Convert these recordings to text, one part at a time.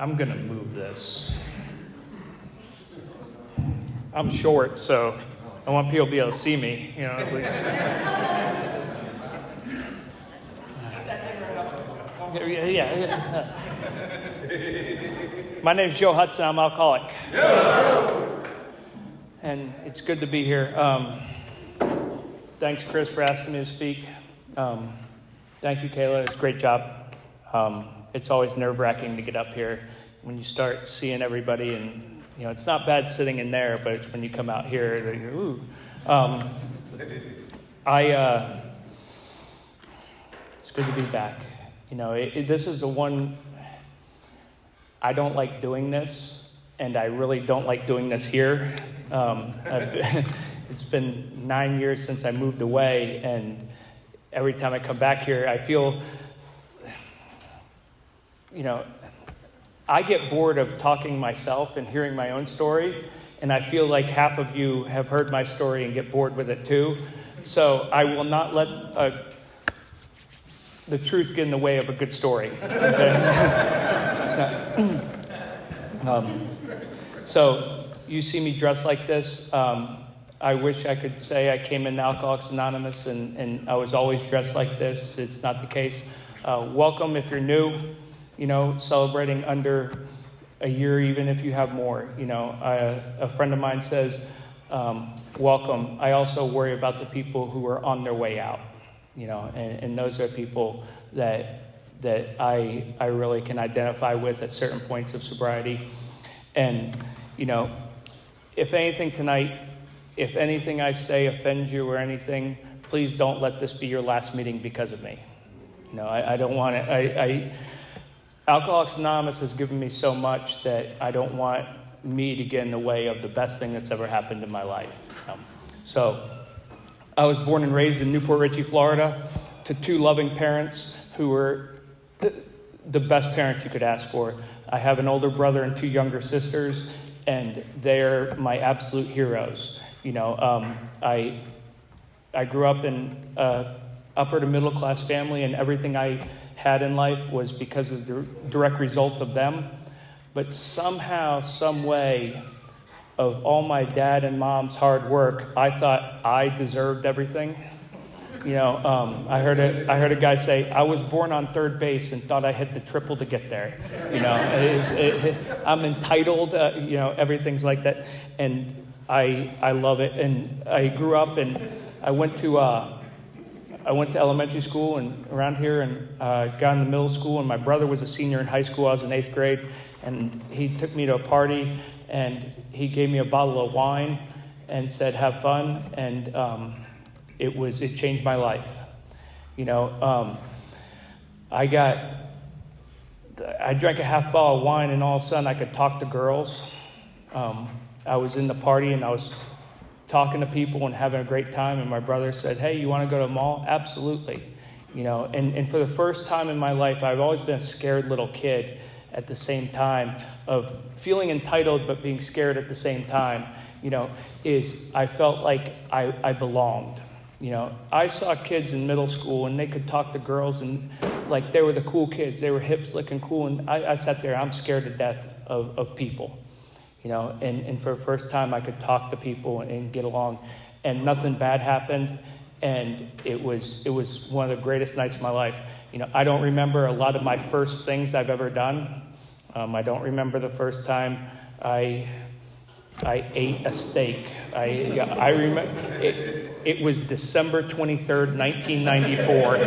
I'm going to move this. I'm short, so I want people to be able to see me, at least. Yeah. My name's Joe Hudson. I'm alcoholic. And it's good to be here. Thanks, Chris, for asking me to speak. Thank you, Kayla. It's a great job. It's always nerve-wracking to get up here when you start seeing everybody, and it's not bad sitting in there, but it's when you come out here that you're, ooh. It's good to be back. This is the one. I don't like doing this, and I really don't like doing this here. It's been 9 years since I moved away, and every time I come back here, I feel, I get bored of talking myself and hearing my own story, and I feel like half of you have heard my story and get bored with it too. So I will not let the truth get in the way of a good story. Okay? So you see me dressed like this. I wish I could say I came in Alcoholics Anonymous and I was always dressed like this. It's not the case. Welcome if you're new, celebrating under a year, even if you have more. A friend of mine says, welcome. I also worry about the people who are on their way out, and those are people that I really can identify with at certain points of sobriety. And, if anything tonight, if anything I say offends you or anything, please don't let this be your last meeting because of me. I don't want it. Alcoholics Anonymous has given me so much that I don't want me to get in the way of the best thing that's ever happened in my life. So I was born and raised in Newport Richey, Florida, to two loving parents who were the best parents you could ask for. I have an older brother and two younger sisters, and they're my absolute heroes. I grew up in upper to middle class family, and everything I had in life was because of the direct result of them. But somehow, some way, of all my dad and mom's hard work, I thought I deserved everything. I heard a guy say, I was born on third base and thought I had the triple to get there. I'm entitled, everything's like that. And I love it. And I grew up and I went to elementary school and around here and got into middle school. And my brother was a senior in high school. I was in 8th grade. And he took me to a party and he gave me a bottle of wine and said, have fun. And it changed my life. I drank a half bottle of wine and all of a sudden I could talk to girls. I was in the party and I was talking to people and having a great time. And my brother said, hey, you want to go to the mall? Absolutely. And for the first time in my life, I've always been a scared little kid at the same time of feeling entitled but being scared at the same time, is I felt like I belonged. I saw kids in middle school and they could talk to girls and like they were the cool kids. They were hip, slick, and cool. And I sat there, I'm scared to death of people, and for the first time I could talk to people and get along and nothing bad happened. And it was one of the greatest nights of my life. I don't remember a lot of my first things I've ever done. I don't remember the first time I ate a steak. I remember it was December 23rd, 1994.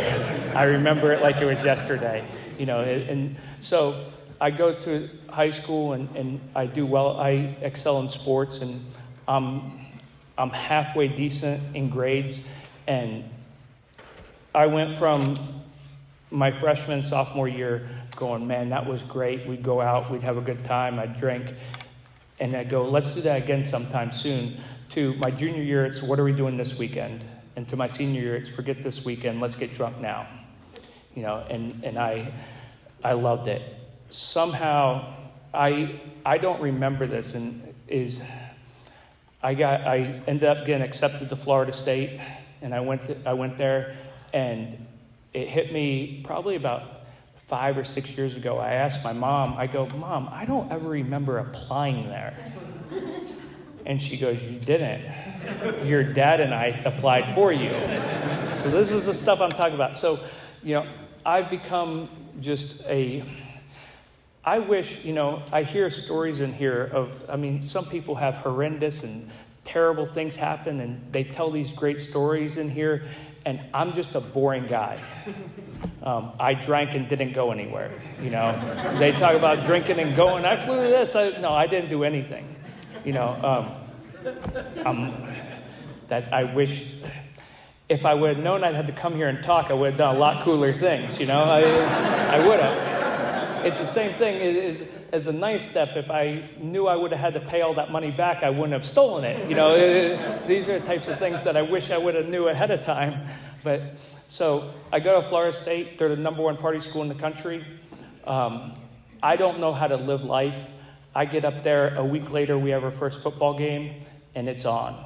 I remember it like it was yesterday, and so I go to high school and I do well. I excel in sports and I'm halfway decent in grades. And I went from my freshman, sophomore year going, man, that was great. We'd go out, we'd have a good time, I'd drink. And I'd go, let's do that again sometime soon. To my junior year, it's what are we doing this weekend? And to my senior year, it's forget this weekend, let's get drunk now. And I loved it. Somehow, I don't remember this, and I ended up getting accepted to Florida State. And I went there, and it hit me probably about 5 or 6 years ago, I asked my mom, I go, Mom, I don't ever remember applying there. And she goes, you didn't. Your dad and I applied for you. So this is the stuff I'm talking about. So, I've become just I wish, I hear stories in here some people have horrendous and terrible things happen, and they tell these great stories in here, and I'm just a boring guy. I drank and didn't go anywhere, They talk about drinking and going. I flew to this. I didn't do anything. I wish if I would have known I'd had to come here and talk, I would have done a lot cooler things, I would have. It's the same thing as a nice step. If I knew I would have had to pay all that money back, I wouldn't have stolen it. These are the types of things that I wish I would have knew ahead of time. But so I go to Florida State. They're the number one party school in the country. I don't know how to live life. I get up there, a week later, we have our first football game, and it's on.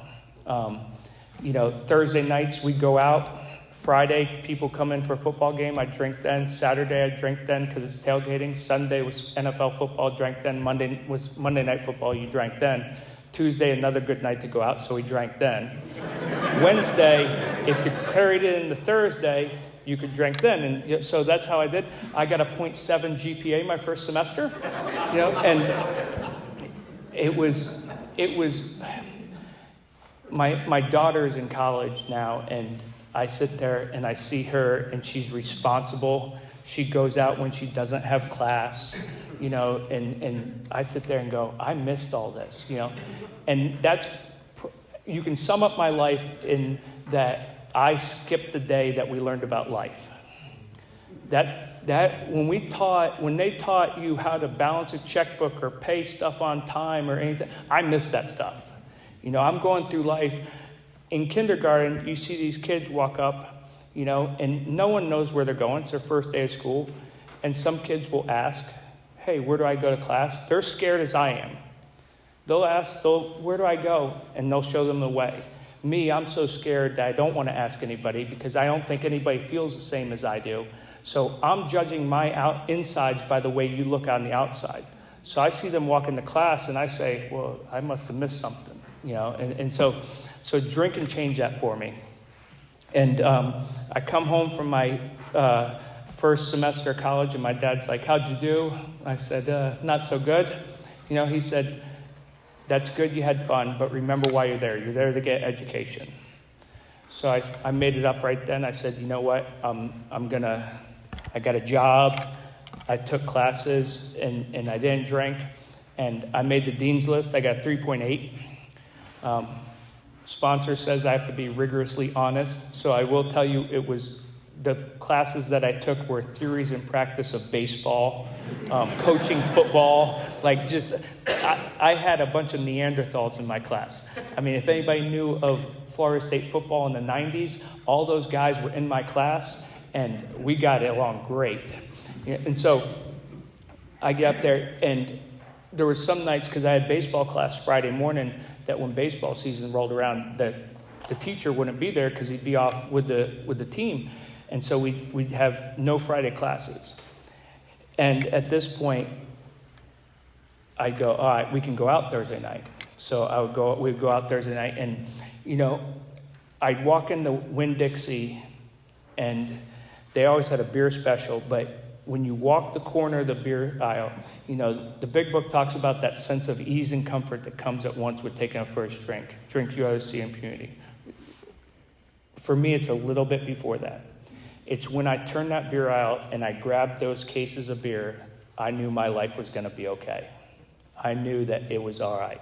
Thursday nights we go out. Friday, people come in for a football game. I drink then. Saturday, I drink then because it's tailgating. Sunday was NFL football, drank then. Monday was Monday Night Football, you drank then. Tuesday, another good night to go out, so we drank then. Wednesday, if you carried it into Thursday, you could drink then. And so that's how I did. I got a 0.7 GPA my first semester, and it was my daughter's in college now, and I sit there and I see her, and she's responsible. She goes out when she doesn't have class, and I sit there and go, I missed all this, and you can sum up my life in that I skipped the day that we learned about life. That when they taught you how to balance a checkbook or pay stuff on time or anything, I missed that stuff. I'm going through life. In kindergarten, you see these kids walk up, and no one knows where they're going. It's their first day of school. And some kids will ask, hey, where do I go to class? They're scared as I am. They'll ask, where do I go? And they'll show them the way. Me, I'm so scared that I don't want to ask anybody because I don't think anybody feels the same as I do. So I'm judging my insides by the way you look on the outside. So I see them walk into class and I say, well, I must have missed something, and so drink and change that for me. And I come home from my first semester of college, and my dad's like, how'd you do? I said, not so good. He said, that's good you had fun, but remember why you're there. You're there to get education. So I made it up right then. I said, you know what? I got a job. I took classes, and I didn't drink. And I made the dean's list. I got 3.8. Sponsor says I have to be rigorously honest. So I will tell you the classes that I took were theories and practice of baseball, coaching football. I had a bunch of Neanderthals in my class. If anybody knew of Florida State football in the 90s, all those guys were in my class, and we got along great. And so I get up there, and there were some nights, because I had baseball class Friday morning, that when baseball season rolled around, the teacher wouldn't be there because he'd be off with the team. And so we'd have no Friday classes. And at this point, I'd go, all right, we can go out Thursday night. So we'd go out Thursday night, and, I'd walk into Winn-Dixie, and they always had a beer special, but when you walk the corner of the beer aisle, the big book talks about that sense of ease and comfort that comes at once with taking a first drink. Drink you others see impunity. For me, it's a little bit before that. It's when I turned that beer aisle and I grabbed those cases of beer, I knew my life was going to be okay. I knew that it was all right.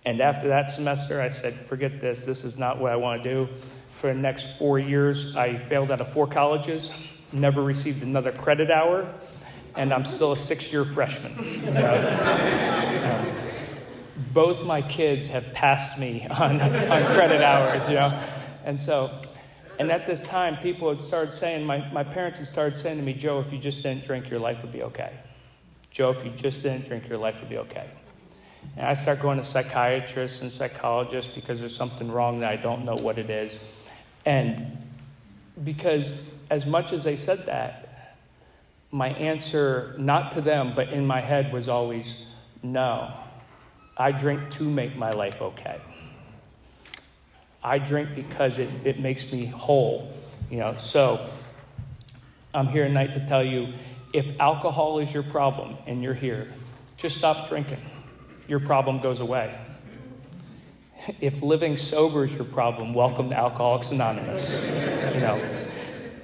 And after that semester, I said, forget this. This is not what I want to do. For the next 4 years, I failed out of 4 colleges, never received another credit hour, and I'm still a 6-year freshman. Both my kids have passed me on credit hours, And at this time, people had started saying, my parents had started saying to me, Joe, if you just didn't drink, your life would be okay. Joe, if you just didn't drink, your life would be okay. And I start going to psychiatrists and psychologists because there's something wrong that I don't know what it is. And because as much as they said that, my answer, not to them, but in my head, was always, no. I drink to make my life okay. I drink because it makes me whole. So I'm here tonight to tell you, if alcohol is your problem and you're here, just stop drinking. Your problem goes away. If living sober is your problem, welcome to Alcoholics Anonymous.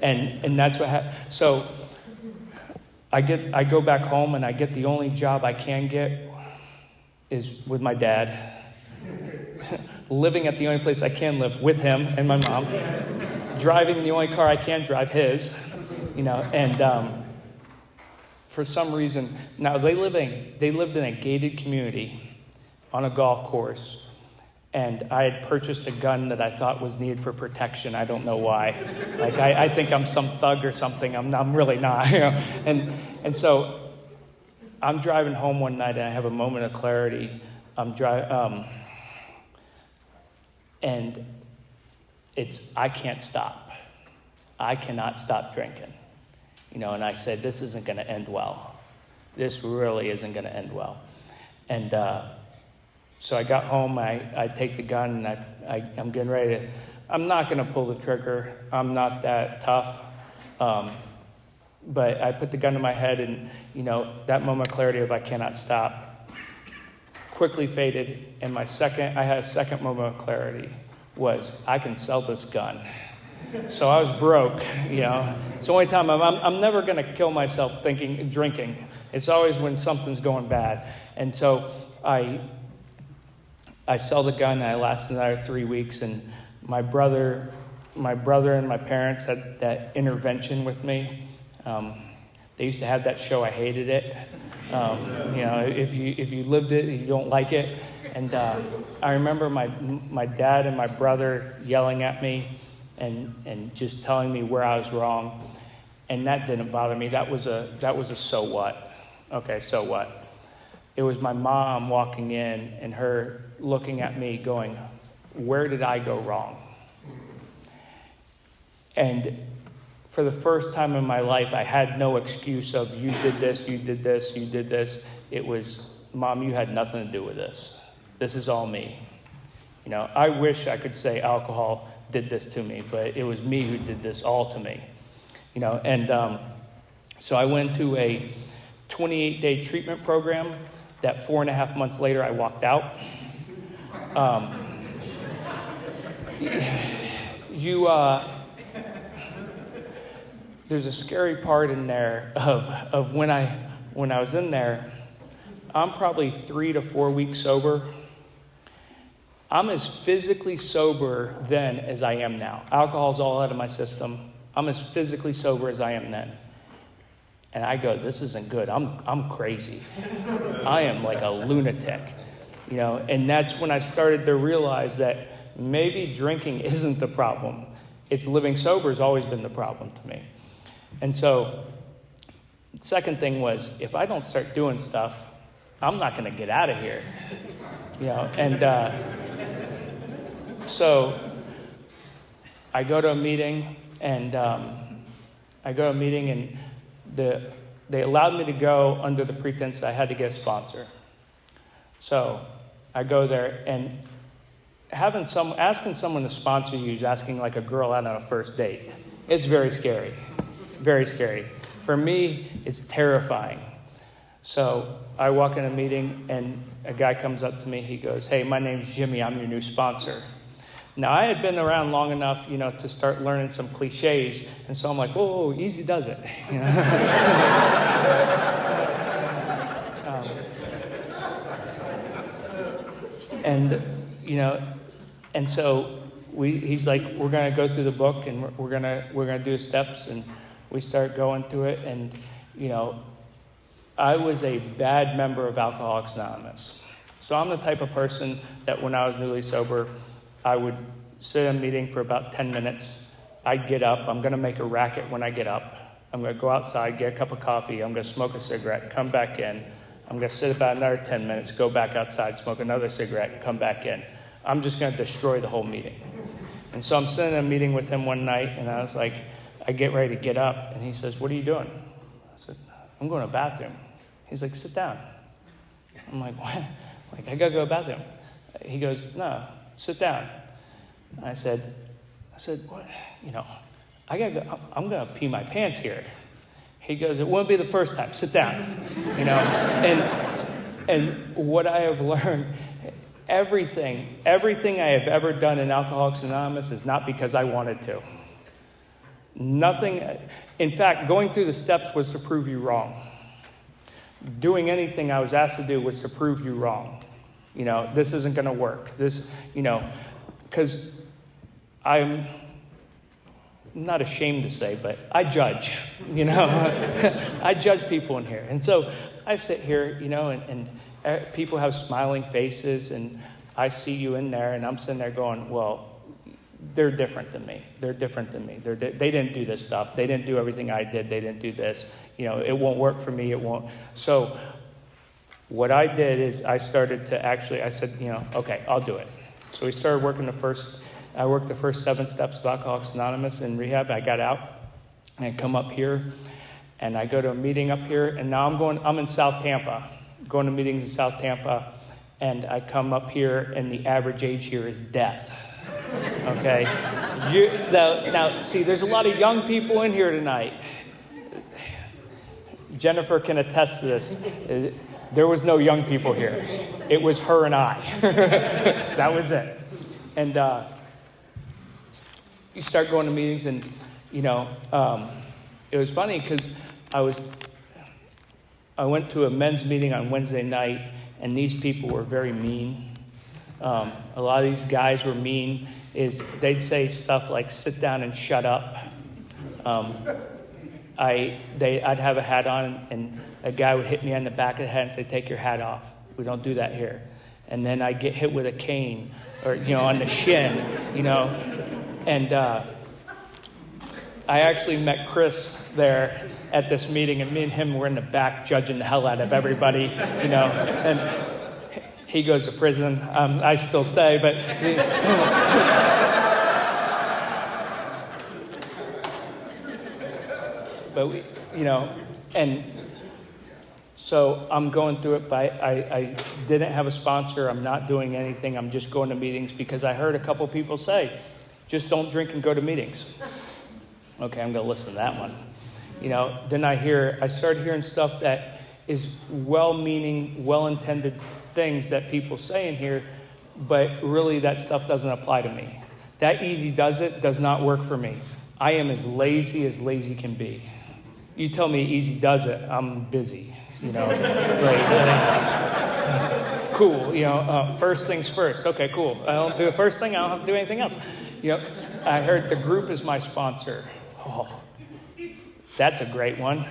And that's what happened. So I go back home and I get the only job I can get is with my dad. Living at the only place I can live with him and my mom. Driving the only car I can drive, his. And for some reason, now they lived in a gated community on a golf course. And I had purchased a gun that I thought was needed for protection. I don't know why. I think I'm some thug or something. I'm really not. And so I'm driving home one night and I have a moment of clarity. And I can't stop. I cannot stop drinking. And I said, this isn't going to end well. This really isn't going to end well. And so I got home, I take the gun, and I'm getting ready to, I'm not going to pull the trigger. I'm not that tough. But I put the gun to my head, and, that moment of clarity of I cannot stop quickly faded. And I had a second moment of clarity was I can sell this gun. So I was broke, It's the only time I'm never going to kill myself drinking. It's always when something's going bad. And so I sell the gun, and I last another 3 weeks, and my brother and my parents had that intervention with me. They used to have that show, I hated it. If you lived it, you don't like it. And I remember my dad and my brother yelling at me and just telling me where I was wrong. And that didn't bother me. That was a so what. Okay, so what? It was my mom walking in and her looking at me going, where did I go wrong? And for the first time in my life, I had no excuse of you did this, you did this, you did this. It was, Mom, you had nothing to do with this. This is all me. I wish I could say alcohol did this to me, but it was me who did this all to me. And so I went to a 28-day treatment program that 4.5 months later I walked out. There's a scary part in there of when I was in there. I'm probably 3 to 4 weeks sober. I'm as physically sober then as I am now. Alcohol's all out of my system. I'm as physically sober as I am then. And I go, this isn't good. I'm crazy. I am like a lunatic. And that's when I started to realize that maybe drinking isn't the problem. It's living sober has always been the problem to me. And so the second thing was, if I don't start doing stuff, I'm not going to get out of here. So I go to a meeting, and they allowed me to go under the pretense that I had to get a sponsor. So I go there, and asking someone to sponsor you is asking like a girl out on a first date. It's very scary. Very scary. For me, it's terrifying. So I walk in a meeting, and a guy comes up to me. He goes, hey, my name's Jimmy. I'm your new sponsor. Now, I had been around long enough, to start learning some cliches. And so I'm like, whoa, easy does it. And so he's like, we're going to go through the book, and we're going to do steps. And we start going through it. And, I was a bad member of Alcoholics Anonymous. So I'm the type of person that when I was newly sober, I would sit in a meeting for about 10 minutes. I'd get up. I'm going to make a racket when I get up. I'm going to go outside, get a cup of coffee. I'm going to smoke a cigarette, come back in. I'm going to sit about another 10 minutes, go back outside, smoke another cigarette, come back in. I'm just going to destroy the whole meeting. And so I'm sitting in a meeting with him one night, and I was like, I get ready to get up. And he says, what are you doing? I said, I'm going to the bathroom. He's like, sit down. I'm like, what? Like, I got to go to the bathroom. He goes, no, sit down. I said, what? I got to go. I'm going to pee my pants here. He goes, it won't be the first time. Sit down. And what I have learned, everything I have ever done in Alcoholics Anonymous is not because I wanted to. Nothing. In fact, going through the steps was to prove you wrong. Doing anything I was asked to do was to prove you wrong. This isn't going to work. Because I'm not ashamed to say, but I judge, I judge people in here. And so I sit here, and people have smiling faces, and I see you in there, and I'm sitting there going, well, they're different than me. They're different than me. They didn't do this stuff. They didn't do everything I did. They didn't do this. It won't work for me. It won't. So what I did is I started to I said, okay, I'll do it. So we started working I worked the first 7 steps of Alcoholics Anonymous in rehab. I got out and I come up here and I go to a meeting up here, and now I'm in South Tampa, going to meetings in South Tampa, and I come up here and the average age here is death. Okay? Now, see, there's a lot of young people in here tonight. Jennifer can attest to this. There was no young people here. It was her and I. That was it. And you start going to meetings, and, it was funny because I went to a men's meeting on Wednesday night, and these people were very mean. A lot of these guys were mean. They'd say stuff like, sit down and shut up. I'd have a hat on, and a guy would hit me on the back of the head and say, take your hat off. We don't do that here. And then I'd get hit with a cane or, on the shin, And I actually met Chris there at this meeting, and me and him were in the back judging the hell out of everybody, and he goes to prison. I still stay, but... But we, and so I'm going through it, but I didn't have a sponsor. I'm not doing anything. I'm just going to meetings because I heard a couple people say, just don't drink and go to meetings. Okay, I'm going to listen to that one. Then I started hearing stuff that is well-meaning, well-intended things that people say in here, but really that stuff doesn't apply to me. That easy does it does not work for me. I am as lazy can be. You tell me easy does it, I'm busy, cool, first things first. Okay, cool. I don't do the first thing, I don't have to do anything else. I heard the group is my sponsor. Oh, that's a great one.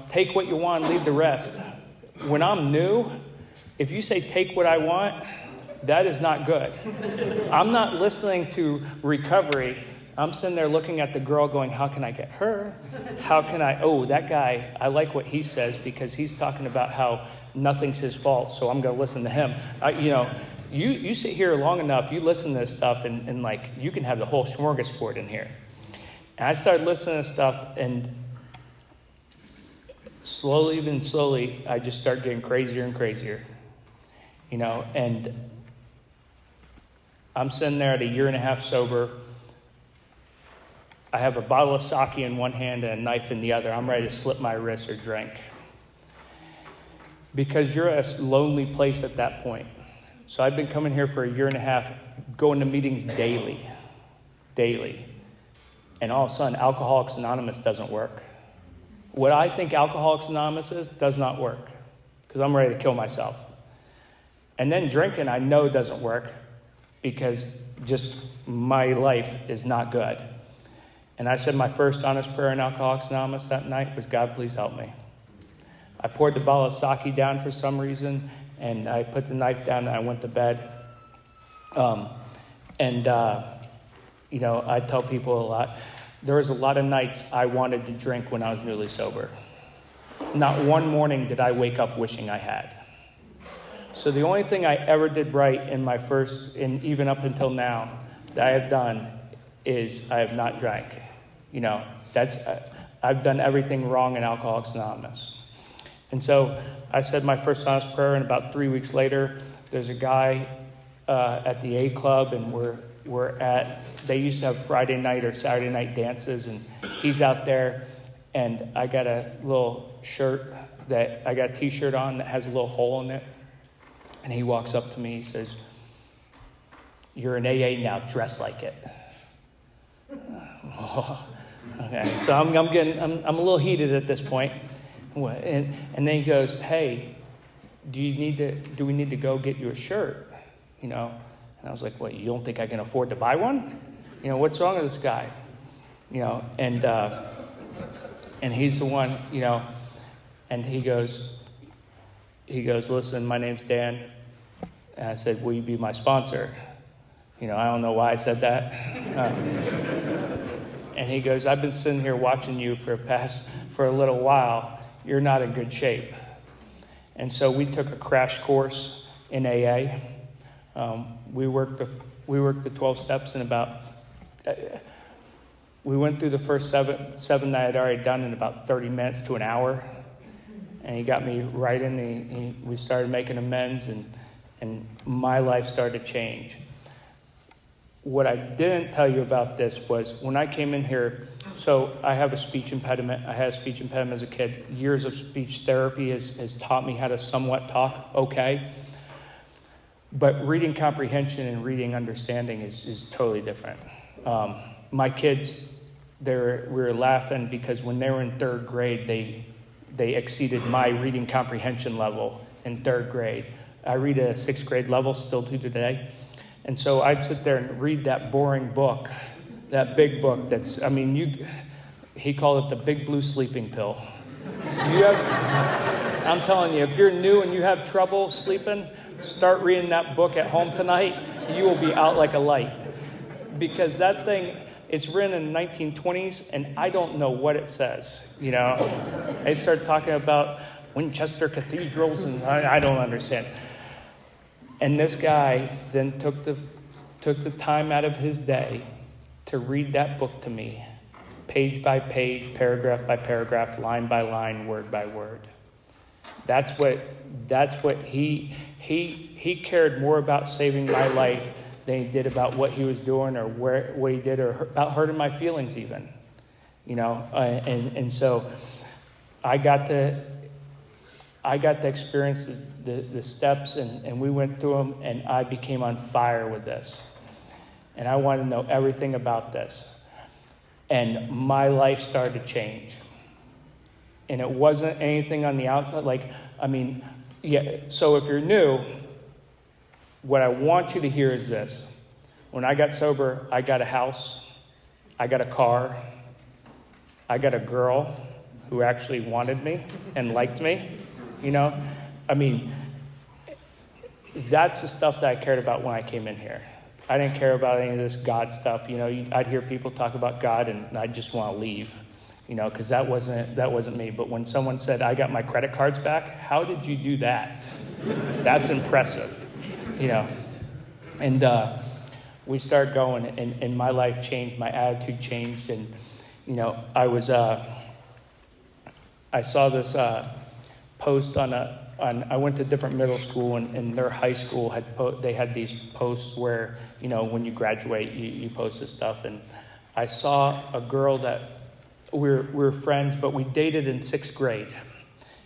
Take what you want, leave the rest. When I'm new, if you say take what I want, that is not good. I'm not listening to recovery. I'm sitting there looking at the girl going, how can I get her? How can that guy, I like what he says because he's talking about how nothing's his fault, so I'm going to listen to him. You sit here long enough, you listen to this stuff, and you can have the whole smorgasbord in here. And I started listening to stuff, and slowly, I just started getting crazier and crazier. And I'm sitting there at a 1.5 years sober. I have a bottle of sake in one hand and a knife in the other. I'm ready to slip my wrist or drink. Because you're at a lonely place at that point. So I've been coming here for a 1.5 years, going to meetings daily. And all of a sudden, Alcoholics Anonymous doesn't work. What I think Alcoholics Anonymous is does not work. Because I'm ready to kill myself. And then drinking, I know doesn't work. Because just my life is not good. And I said my first honest prayer in Alcoholics Anonymous that night was, God, please help me. I poured the bottle of sake down for some reason, and I put the knife down and I went to bed. I tell people a lot. There was a lot of nights I wanted to drink when I was newly sober. Not one morning did I wake up wishing I had. So the only thing I ever did right in my first, and even up until now, that I have done is I have not drank. I've done everything wrong in Alcoholics Anonymous. And so I said my first honest prayer, and about 3 weeks later, there's a guy at the A Club, and they used to have Friday night or Saturday night dances, and he's out there, and I got a little shirt I got a t-shirt on that has a little hole in it. And he walks up to me, he says, "You're an AA now, dress like it." Oh, okay, so I'm a little heated at this point. And then he goes, "Hey, do we need to go get you a shirt?" And I was like, "What, you don't think I can afford to buy one? What's wrong with this guy?" And he's the one, and he goes, "Listen, my name's Dan." And I said, "Will you be my sponsor?" I don't know why I said that. And he goes, "I've been sitting here watching you for a little while. You're not in good shape." And so we took a crash course in AA. We worked the 12 steps in we went through the first seven that I had already done in about 30 minutes to an hour. And he got me right in. We started making amends, and my life started to change. What I didn't tell you about this was when I came in here, so I have a speech impediment. I had a speech impediment as a kid. Years of speech therapy has taught me how to somewhat talk okay. But reading comprehension and reading understanding is totally different. My kids, we were laughing because when they were in third grade, they exceeded my reading comprehension level in third grade. I read at a sixth grade level still to today. And so I'd sit there and read that boring book, that big book he called it the Big Blue Sleeping Pill. I'm telling you, if you're new and you have trouble sleeping, start reading that book at home tonight. You will be out like a light. Because that thing, it's written in the 1920s, and I don't know what it says. They start talking about Winchester cathedrals, and I don't understand. And this guy then took the time out of his day to read that book to me, page by page, paragraph by paragraph, line by line, word by word. That's what he cared more about saving my life than he did about what he was doing or what he did or about hurting my feelings even. And so I got to experience the steps, and we went through them, and I became on fire with this. And I wanted to know everything about this. And my life started to change. And it wasn't anything on the outside. So if you're new, what I want you to hear is this. When I got sober, I got a house, I got a car, I got a girl who actually wanted me and liked me. That's the stuff that I cared about when I came in here. I didn't care about any of this God stuff. I'd hear people talk about God, and I'd just want to leave, because that wasn't me. But when someone said, "I got my credit cards back," how did you do that? That's impressive, And we started going, and my life changed, my attitude changed, and I saw this post I went to different middle school, and their high school they had these posts where, when you graduate, you post this stuff. And I saw a girl that we were friends, but we dated in sixth grade.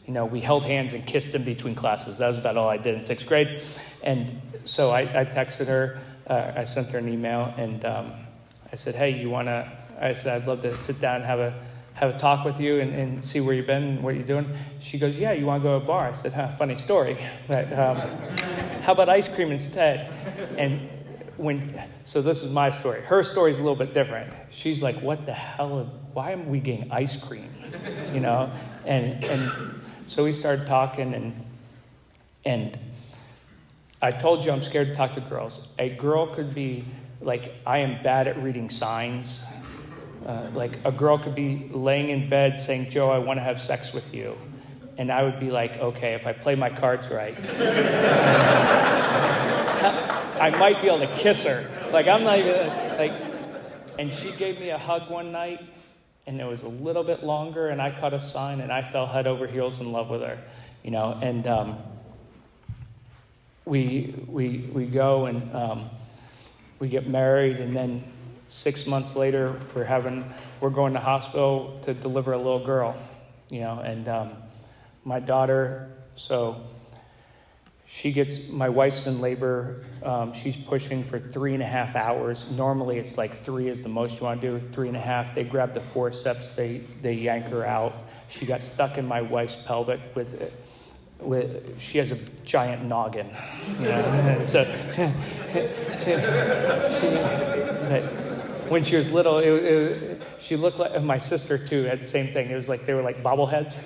We held hands and kissed in between classes. That was about all I did in sixth grade. And so I texted her, I sent her an email, and I said, "Hey, I'd love to sit down and have a talk with you and see where you've been and what you're doing." She goes, "Yeah, you want to go to a bar?" I said, "Funny story, but how about ice cream instead?" And so this is my story. Her story's a little bit different. She's like, "What the hell? Why am we getting ice cream?" And so we started talking, and I told you I'm scared to talk to girls. A girl could be like, I am bad at reading signs. A girl could be laying in bed saying, "Joe, I want to have sex with you." And I would be like, okay, if I play my cards right, I might be able to kiss her. I'm not even, and she gave me a hug one night, And it was a little bit longer, and I caught a sign, and I fell head over heels in love with her, and we go and we get married, and then 6 months later we're going to hospital to deliver a little girl, and my daughter, so my wife's in labor. She's pushing for 3.5 hours. Normally it's like 3 is the most you want to do, 3.5. They grab the forceps, they yank her out. She got stuck in my wife's pelvic she has a giant noggin. So when she was little, she looked like my sister too. Had the same thing. It was like they were like bobbleheads,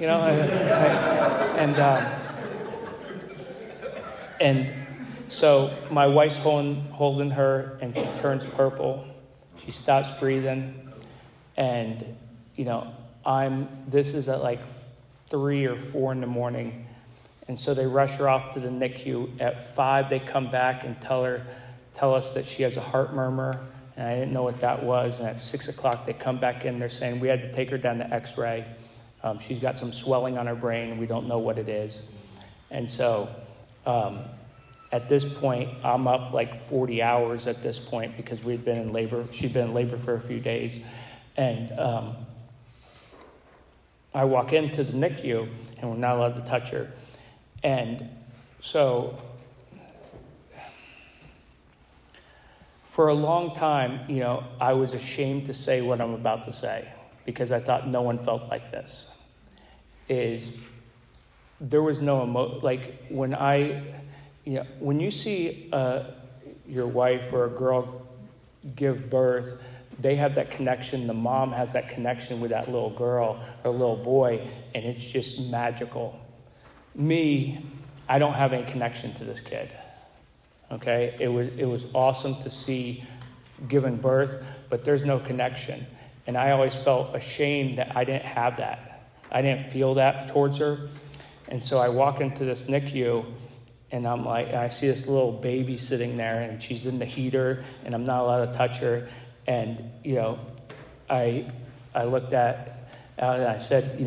And so my wife's holding her, and she turns purple. She stops breathing, and this is at like 3 or 4 in the morning, and so they rush her off to the NICU. At 5, they come back and tell us that she has a heart murmur, and I didn't know what that was. And at 6 o'clock, they come back in. They're saying we had to take her down to X-ray. She's got some swelling on her brain. We don't know what it is, and so. At this point, I'm up like 40 hours at this point because we'd been in labor. She'd been in labor for a few days. And I walk into the NICU, and we're not allowed to touch her. And so for a long time, I was ashamed to say what I'm about to say because I thought no one felt like this. There was no when you see your wife or a girl give birth, they have that connection. The mom has that connection with that little girl or little boy, and it's just magical. Me, I don't have any connection to this kid. Okay, it was awesome to see giving birth, but there's no connection, and I always felt ashamed that I didn't have that. I didn't feel that towards her, and so I walk into this NICU. And I see this little baby sitting there, and she's in the heater, and I'm not allowed to touch her. And, I looked out and I said,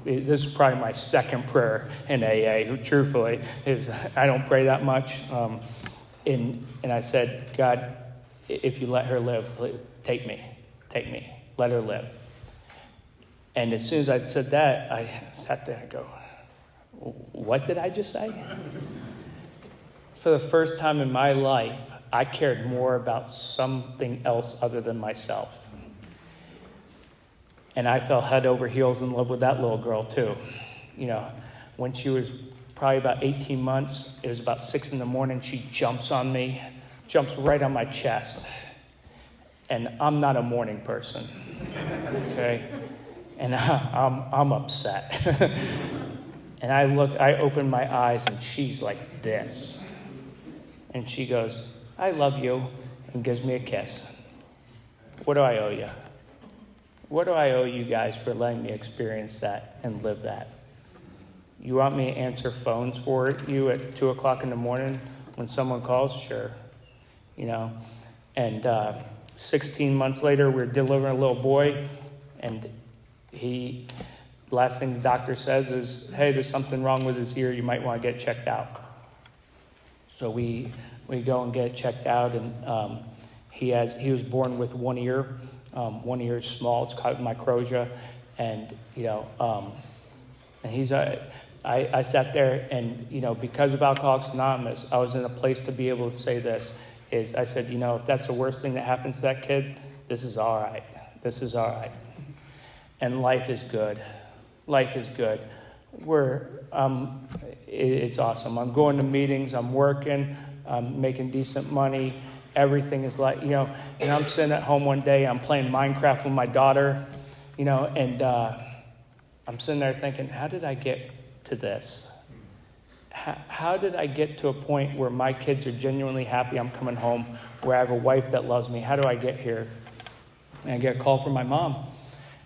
this is probably my second prayer in AA, truthfully, is I don't pray that much. And I said, God, if you let her live, take me, let her live. And as soon as I said that, I sat there and go, what did I just say? For the first time in my life, I cared more about something else other than myself. And I fell head over heels in love with that little girl too. When she was probably about 18 months, it was about 6 in the morning, she jumps on me, jumps right on my chest. And I'm not a morning person, okay? And I'm upset. And I open my eyes, and she's like this. And she goes, I love you, and gives me a kiss. What do I owe you? What do I owe you guys for letting me experience that and live that? You want me to answer phones for you at 2 o'clock in the morning when someone calls? Sure. And 16 months later, we're delivering a little boy, and the last thing the doctor says is, hey, there's something wrong with his ear. You might want to get checked out. So we go and get checked out, and he was born with one ear. One ear is small. It's called microsia. And, and he's I sat there, and, because of Alcoholics Anonymous, I was in a place to be able to say this, is I said, if that's the worst thing that happens to that kid, this is all right. This is all right. And life is good. Life is good. It's awesome. I'm going to meetings. I'm working. I'm making decent money. Everything is like, and I'm sitting at home one day. I'm playing Minecraft with my daughter, and I'm sitting there thinking, how did I get to this? How did I get to a point where my kids are genuinely happy I'm coming home, where I have a wife that loves me? How do I get here? And I get a call from my mom.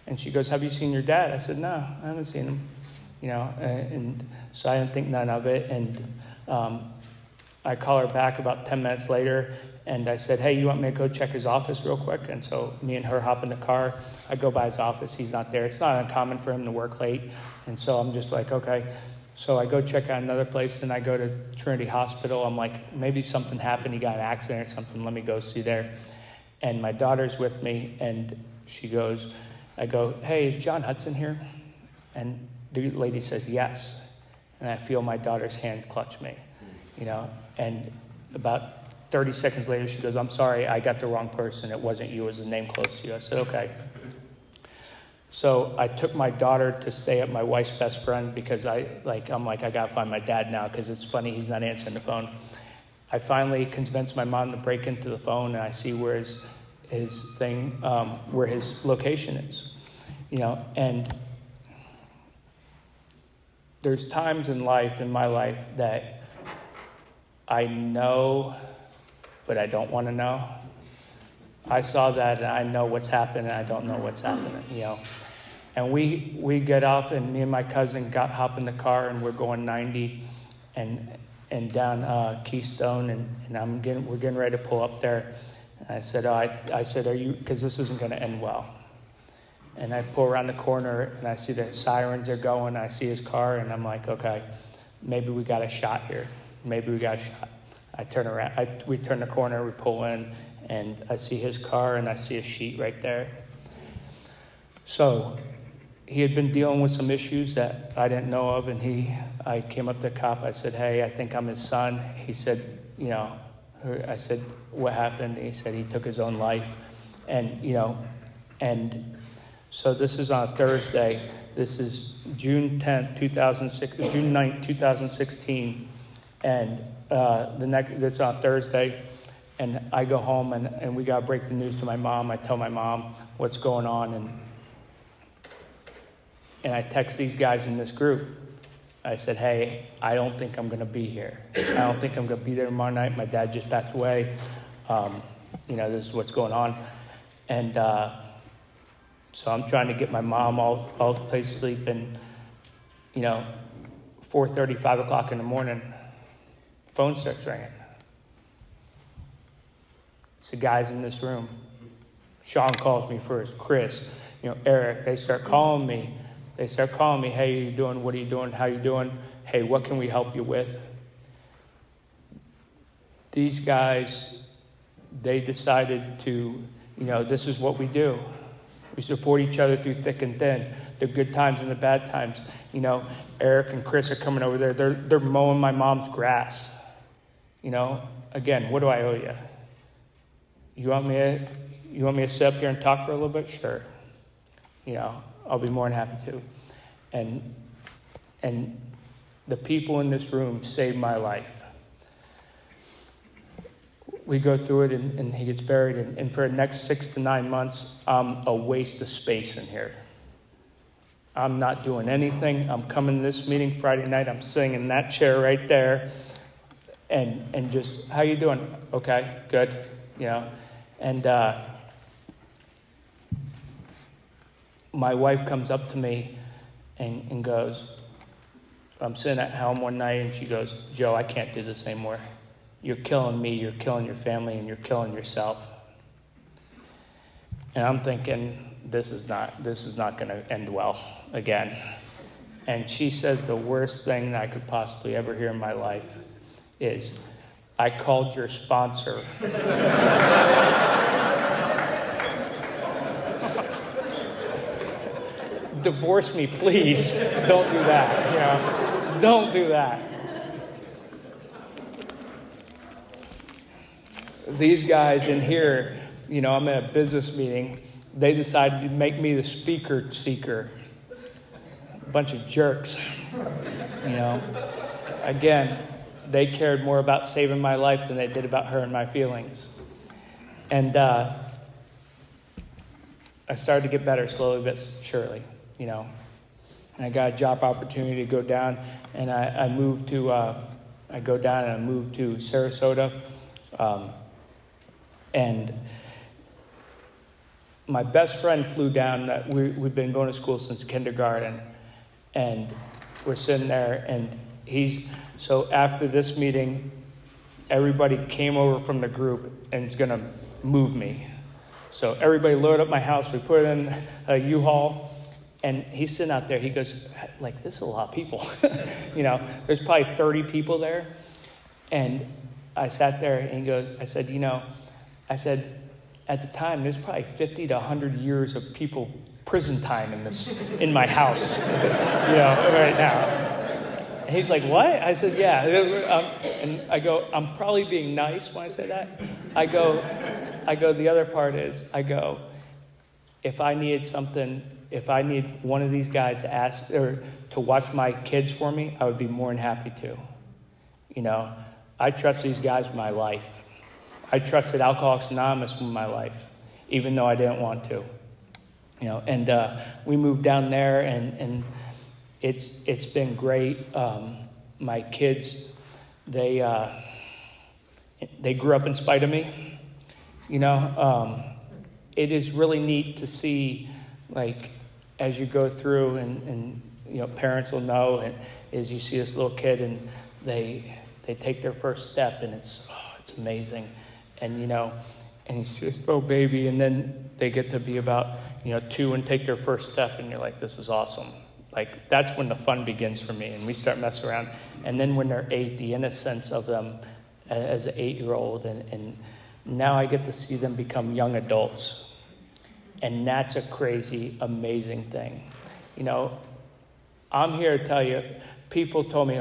And she goes, have you seen your dad? I said, no, I haven't seen him. And so I didn't think none of it. And I call her back about 10 minutes later, And I said, hey, you want me to go check his office real quick? And so me and her hop in the car. I go by his office. He's not there. It's not uncommon for him to work late. And so I'm just like, okay. So I go check out another place, and I go to Trinity Hospital. I'm like, maybe something happened. He got in an accident or something. Let me go see there. And my daughter's with me, and she goes, I go, hey, is John Hudson here? And the lady says, yes. And I feel my daughter's hand clutch me, and about 30 seconds later, she goes, I'm sorry, I got the wrong person. It wasn't you. It was a name close to you. I said, okay. So I took my daughter to stay at my wife's best friend because I'm like, I got to find my dad now because it's funny, he's not answering the phone. I finally convinced my mom to break into the phone, and I see where where his location is, and there's times in my life, that I know, but I don't want to know. I saw that, and I know what's happening, and I don't know what's happening, And we get off, and me and my cousin hop in the car, and we're going 90, and down Keystone, and we're getting ready to pull up there. And I said, are you? Because this isn't going to end well. And I pull around the corner, and I see the sirens are going. I see his car, and I'm like, okay, maybe we got a shot here. Maybe we got a shot. I turn around. We turn the corner. We pull in, and I see his car, and I see a sheet right there. So he had been dealing with some issues that I didn't know of, and I came up to the cop. I said, hey, I think I'm his son. He said, I said, what happened? And he said he took his own life, and so this is on a Thursday. This is June 9th, 2016, and it's on Thursday. And I go home, and we got to break the news to my mom. I tell my mom what's going on, and I text these guys in this group. I said, hey, I don't think I'm going to be here. I don't think I'm going to be there tomorrow night. My dad just passed away. This is what's going on. And so I'm trying to get my mom all the place to sleep. And, 4:30, 5 o'clock in the morning, phone starts ringing. It's the guys in this room. Sean calls me first. Chris, Eric, they start calling me. Hey, how you doing? What are you doing? How you doing? Hey, what can we help you with? These guys, they decided to, this is what we do. We support each other through thick and thin, the good times and the bad times. Eric and Chris are coming over there. They're mowing my mom's grass. Again, what do I owe you? You want me to sit up here and talk for a little bit? Sure. I'll be more than happy to. And the people in this room saved my life. We go through it, and he gets buried. And for the next 6 to 9 months, I'm a waste of space in here. I'm not doing anything. I'm coming to this meeting Friday night. I'm sitting in that chair right there. And just, how you doing? Okay, good. And my wife comes up to me and goes, I'm sitting at home one night, and she goes, Joe, I can't do this anymore. You're killing me, you're killing your family, and you're killing yourself. And I'm thinking, this is not going to end well again. And she says the worst thing that I could possibly ever hear in my life is, I called your sponsor. Divorce me, please. Don't do that. Don't do that. These guys in here, I'm at a business meeting. They decided to make me the speaker seeker. A bunch of jerks. Again, they cared more about saving my life than they did about hurting my feelings. And I started to get better slowly but surely. And I got a job opportunity to go down, and I moved to Sarasota, and my best friend flew down. We've been going to school since kindergarten, and we're sitting there, and so after this meeting, everybody came over from the group and it's going to move me. So everybody loaded up my house. We put it in a U-Haul. And he's sitting out there. He goes, like, this is a lot of people. There's probably 30 people there. And I sat there and he goes, I said, at the time, there's probably 50 to 100 years of people prison time in my house, right now. And he's like, what? I said, yeah. And I go, I'm probably being nice when I say that. I go, the other part is, if I need one of these guys to ask or to watch my kids for me, I would be more than happy to. I trust these guys with my life. I trusted Alcoholics Anonymous with my life, even though I didn't want to. And we moved down there, and it's been great. My kids, they grew up in spite of me. It is really neat to see, like, as you go through, and parents will know, and as you see this little kid, and they take their first step, and it's amazing. And and you see this little baby, and then they get to be about 2 and take their first step, and you're like, this is awesome. Like, that's when the fun begins for me, and we start messing around. And then when they're 8, the innocence of them as an 8-year-old, and now I get to see them become young adults. And that's a crazy, amazing thing. I'm here to tell you, people told me,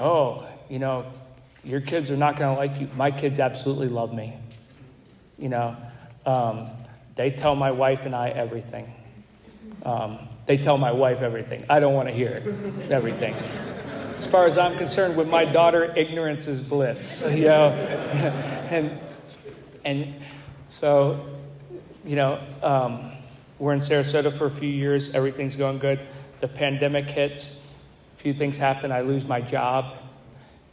your kids are not going to like you. My kids absolutely love me. They tell my wife and I everything. They tell my wife everything. I don't want to hear it, everything. As far as I'm concerned, with my daughter, ignorance is bliss. And so, we're in Sarasota for a few years. Everything's going good. The pandemic hits. A few things happen. I lose my job.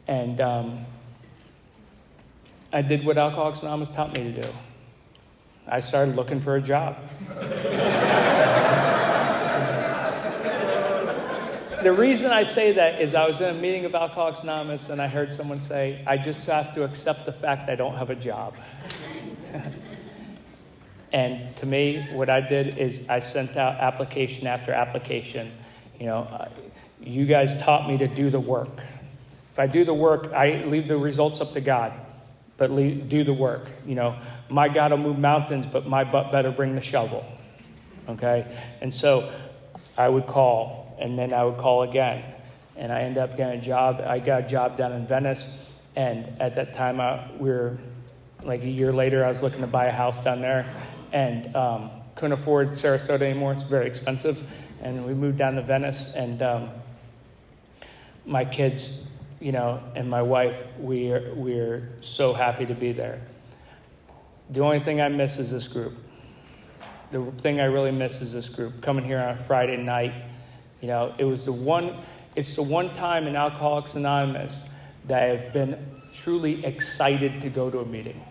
And I did what Alcoholics Anonymous taught me to do. I started looking for a job. The reason I say that is I was in a meeting of Alcoholics Anonymous, and I heard someone say, I just have to accept the fact I don't have a job. And to me, what I did is I sent out application after application. You guys taught me to do the work. If I do the work, I leave the results up to God, but do the work. My God will move mountains, but my butt better bring the shovel. Okay? And so I would call, and then I would call again. And I ended up getting a job. I got a job down in Venice, and at that time, we were, like a year later, I was looking to buy a house down there, and couldn't afford Sarasota anymore. It's very expensive. And we moved down to Venice, and my kids, and my wife, we're so happy to be there. The only thing I miss is this group. The thing I really miss is this group. Coming here on a Friday night, it's the one time in Alcoholics Anonymous that I've been truly excited to go to a meeting.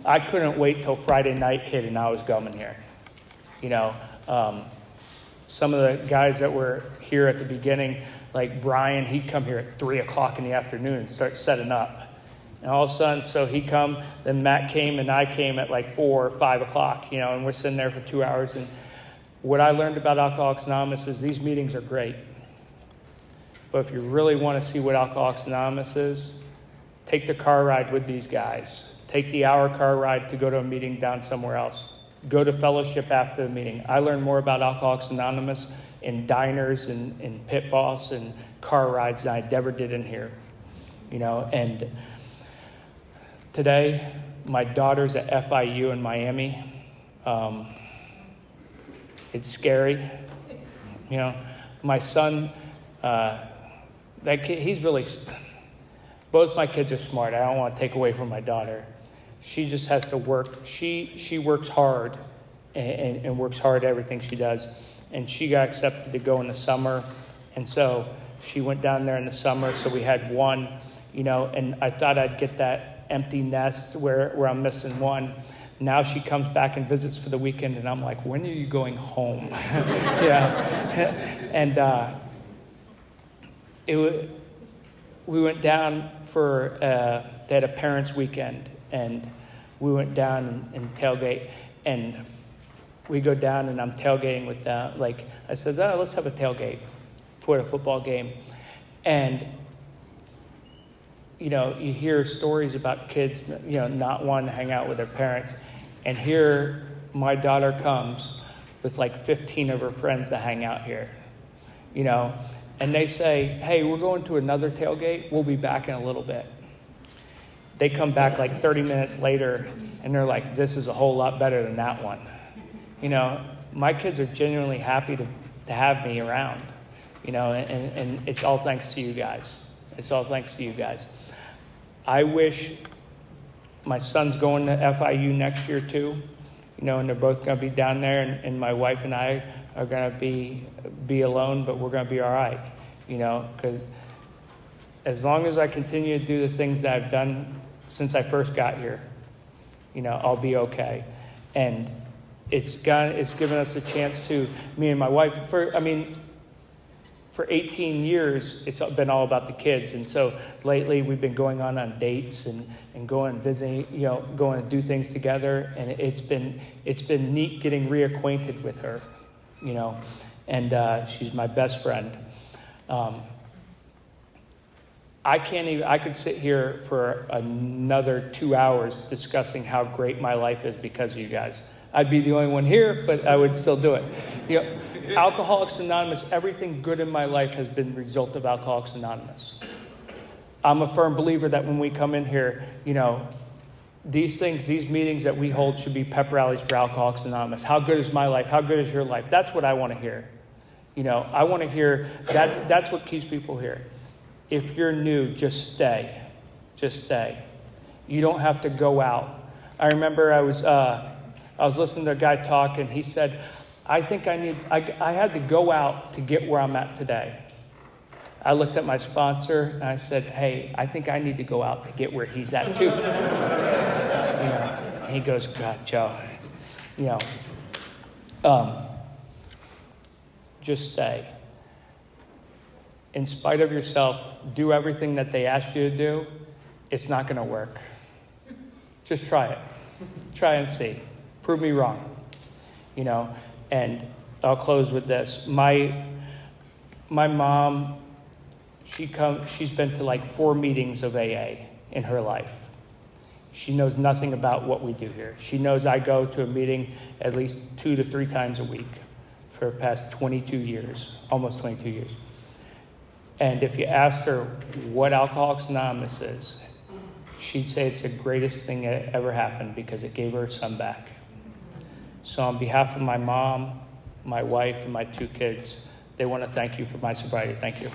I couldn't wait till Friday night hit and I was coming here. Some of the guys that were here at the beginning, like Brian, he'd come here at 3 o'clock in the afternoon and start setting up. And all of a sudden, so he come, then Matt came, and I came at like 4 or 5 o'clock, and we're sitting there for 2 hours. And what I learned about Alcoholics Anonymous is these meetings are great. But if you really want to see what Alcoholics Anonymous is, take the car ride with these guys. Take the hour car ride to go to a meeting down somewhere else. Go to fellowship after the meeting. I learned more about Alcoholics Anonymous in diners and pit boss and car rides than I ever did in here. And today, my daughter's at FIU in Miami. It's scary. My son, that kid, he's really, both my kids are smart. I don't want to take away from my daughter. She just has to work. She works hard and works hard at everything she does. And she got accepted to go in the summer. And so she went down there in the summer. So we had one, and I thought I'd get that empty nest where I'm missing one. Now she comes back and visits for the weekend, and I'm like, when are you going home? And we went down to they had a parents' weekend, and we went down and tailgate, and we go down, and I'm tailgating with them. Like, I said, let's have a tailgate for a football game. And, you hear stories about kids, not wanting to hang out with their parents. And here my daughter comes with like 15 of her friends that hang out here, and they say, hey, we're going to another tailgate. We'll be back in a little bit. They come back like 30 minutes later, and they're like, this is a whole lot better than that one. My kids are genuinely happy to have me around, and it's all thanks to you guys. It's all thanks to you guys. I wish my son's going to FIU next year too, and they're both going to be down there, and my wife and I are going to be alone, but we're going to be all right, because as long as I continue to do the things that I've done since I first got here, I'll be okay. And it's given us a chance to, me and my wife, for 18 years, it's been all about the kids. And so lately we've been going on dates and going and visiting, going to do things together. And it's been neat getting reacquainted with her, and she's my best friend. I could sit here for another 2 hours discussing how great my life is because of you guys. I'd be the only one here, but I would still do it. Alcoholics Anonymous, everything good in my life has been the result of Alcoholics Anonymous. I'm a firm believer that when we come in here, these meetings that we hold should be pep rallies for Alcoholics Anonymous. How good is my life? How good is your life? That's what I want to hear. I want to hear that. That's what keeps people here. If you're new, just stay. Just stay. You don't have to go out. I remember I was listening to a guy talk, and he said, I had to go out to get where I'm at today. I looked at my sponsor, and I said, hey, I think I need to go out to get where he's at too. And he goes, God, Joe, just stay. In spite of yourself, do everything that they ask you to do. It's not going to work. Just try it. Try and see. Prove me wrong. And I'll close with this. My mom, she's been to like 4 meetings of AA in her life. She knows nothing about what we do here. She knows I go to a meeting at least 2 to 3 times a week for the past 22 years, almost 22 years. And if you asked her what Alcoholics Anonymous is, she'd say it's the greatest thing that ever happened because it gave her son back. So on behalf of my mom, my wife, and my 2 kids, they want to thank you for my sobriety. Thank you.